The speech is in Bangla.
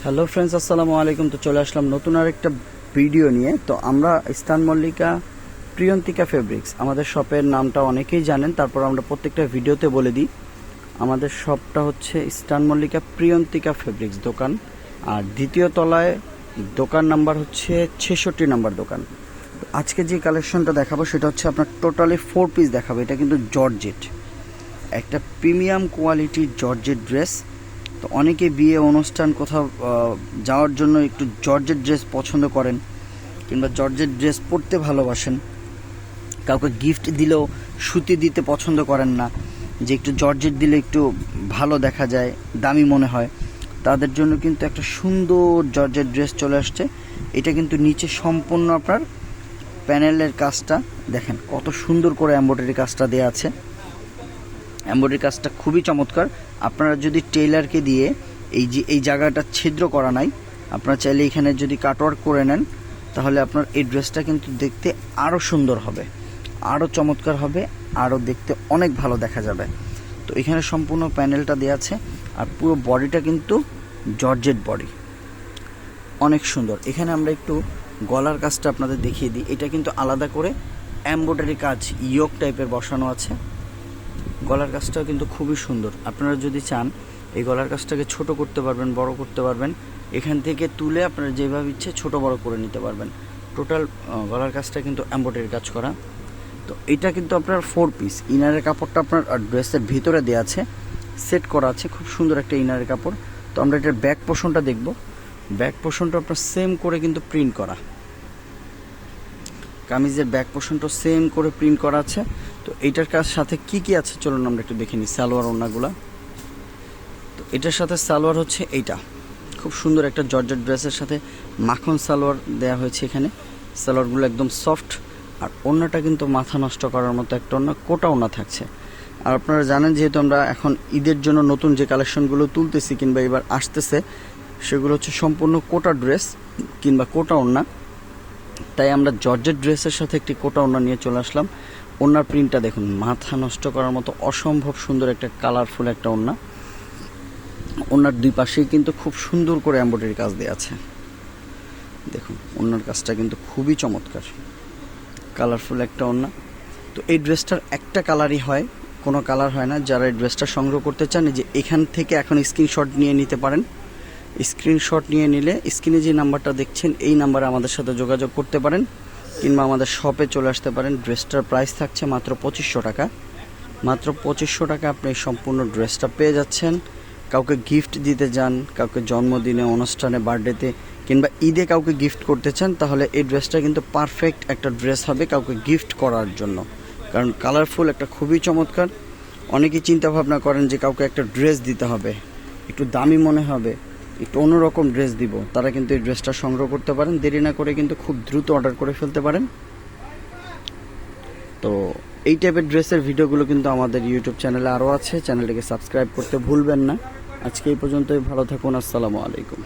হ্যালো ফ্রেন্ডস, আসসালামু আলাইকুম। তো চলে আসলাম নতুন আরেকটা ভিডিও নিয়ে। তো আমরা ইস্টার্ন মল্লিকা প্রিয়ন্তিকা ফেব্রিক্স, আমাদের শপের নামটা অনেকেই জানেন, তারপর আমরা প্রত্যেকটা ভিডিওতে বলে দিই আমাদের শপটা হচ্ছে ইস্টার্ন মল্লিকা প্রিয়ন্তিকা ফেব্রিক্স দোকান। আর দ্বিতীয় তলায় দোকান নাম্বার হচ্ছে 66 নাম্বার দোকান। তো আজকে যে কালেকশনটা দেখাবো সেটা হচ্ছে আপনার টোটালি 4 পিস দেখাবো। এটা কিন্তু জর্জেট, একটা প্রিমিয়াম কোয়ালিটির জর্জেট ড্রেস। তো অনেকে বিয়ে অনুষ্ঠান কোথাও যাওয়ার জন্য একটু জর্জেট ড্রেস পছন্দ করেন, কিংবা জর্জেট ড্রেস পরতে ভালোবাসেন। কাউকে গিফট দিলেও সুতি দিতে পছন্দ করেন না, যে একটু জর্জেট দিলে একটু ভালো দেখা যায়, দামি মনে হয়। তাদের জন্য কিন্তু একটা সুন্দর জর্জেট ড্রেস চলে আসছে। এটা কিন্তু নিচে সম্পূর্ণ আপনার প্যানেলের কাজটা দেখেন, কত সুন্দর করে এমব্রয়ডারি কাজটা দেওয়া আছে। এমব্রয়ডারি কাজটা খুবই চমৎকার। আপনারা যদি টেইলারকে দিয়ে এই জায়গাটা ছিদ্র করা নাই, আপনারা চাইলে এখানে যদি কাটওয়ার্ক করে নেন, তাহলে আপনার এই ড্রেসটা কিন্তু দেখতে আরও সুন্দর হবে, আরও চমৎকার হবে, আরও দেখতে অনেক ভালো দেখা যাবে। তো এখানে সম্পূর্ণ প্যানেলটা দেওয়া আছে, আর পুরো বডিটা কিন্তু জর্জেট বডি, অনেক সুন্দর। এখানে আমরা একটু গলার কাজটা আপনাদের দেখিয়ে দিই। এটা কিন্তু আলাদা করে এমব্রয়ডারি কাজ ইয়োক টাইপের বসানো আছে। গলার কাজটাও কিন্তু খুবই সুন্দর। আপনারা যদি চান এই গলার কাজটাকে ছোট করতে পারবেন, বড় করতে পারবেন। এখান থেকে তুলে আপনারা যেভাবে ইচ্ছে ছোট বড় করে নিতে পারবেন। টোটাল গলার কাজটা কিন্তু এমব্রয়ডারি কাজ করা। তো এটা কিন্তু আপনার 4 পিস। ইনারের কাপড়টা আপনার ড্রেসের ভিতরে দেওয়া আছে, সেট করা আছে, খুব সুন্দর একটা ইনারের কাপড়। তো আমরা এটার ব্যাক পোর্শনটা দেখব। ব্যাক পোর্শনটা আপনার সেম করে কিন্তু প্রিন্ট করা, কামিজের ব্যাক পোর্শনটা সেম করে প্রিন্ট করা আছে। তো এইটার কাজ সাথে কি কি আছে চলুন আমরা একটু দেখে নিই। সালোয়ার ওড়নাগুলা, তো এটার সাথে সালোয়ার হচ্ছে এইটা, খুব সুন্দর একটা জর্জেট ড্রেসের সাথে মাখন সালোয়ার দেওয়া হয়েছে। এখানে সালোয়ারগুলো একদম সফট, আর ওড়নাটা কিন্তু মাথা নষ্ট করার মতো একটা ওড়না, কোটা ওড়না থাকছে। আর আপনারা জানেন যেহেতু আমরা এখন ঈদের জন্য নতুন যে কালেকশনগুলো তুলতেছি কিংবা এবার আসতেছে, সেগুলো হচ্ছে সম্পূর্ণ কোটা ড্রেস কিংবা কোটা ওড়না। তাই আমরা জর্জেট ড্রেসের সাথে একটি কোটা ওড়না নিয়ে চলে আসলাম। ওড়নার প্রিন্টটা দেখুন, মাথা নষ্ট করার মতো অসম্ভব সুন্দর একটা কালারফুল একটা ওড়না। ওড়নার দুই পাশেই কিন্তু খুব সুন্দর করে এমব্রয়ডারি কাজ দেওয়া আছে। দেখুন ওড়নার কাজটা কিন্তু খুবই চমৎকার, কালারফুল একটা ওড়না। তো এই ড্রেসটার একটা কালারই হয়, কোনো কালার হয় না। যারা এই ড্রেসটা সংগ্রহ করতে চান, যে এখান থেকে এখন স্ক্রিনশট নিয়ে নিতে পারেন। স্ক্রিনশট নিয়ে নিলে স্ক্রিনে যে নাম্বারটা দেখছেন এই নাম্বারে আমাদের সাথে যোগাযোগ করতে পারেন, কিংবা আমাদের শপে চলে আসতে পারেন। ড্রেসটার প্রাইস থাকছে মাত্র 2500 টাকা। মাত্র 2500 টাকা আপনি এই সম্পূর্ণ ড্রেসটা পেয়ে যাচ্ছেন। কাউকে গিফট দিতে যান, কাউকে জন্মদিনে, অনুষ্ঠানে, বার্থডেতে কিংবা ঈদে কাউকে গিফট করতে চান, তাহলে এই ড্রেসটা কিন্তু পারফেক্ট একটা ড্রেস হবে কাউকে গিফট করার জন্য। কারণ কালারফুল একটা, খুবই চমৎকার। অনেকেই চিন্তা ভাবনা করেন যে কাউকে একটা ড্রেস দিতে হবে, একটু দামি মনে হবে, একটু অন্যরকম ড্রেস দিব, তারা কিন্তু এই ড্রেসটা সংগ্রহ করতে পারেন। দেরি না করে কিন্তু খুব দ্রুত অর্ডার করে ফেলতে পারেন। তো এই টাইপের ড্রেসের ভিডিওগুলো কিন্তু আমাদের ইউটিউব চ্যানেলে আরও আছে, চ্যানেলটিকে সাবস্ক্রাইব করতে ভুলবেন না। আজকে এই পর্যন্তই, ভালো থাকুন, আসসালামু আলাইকুম।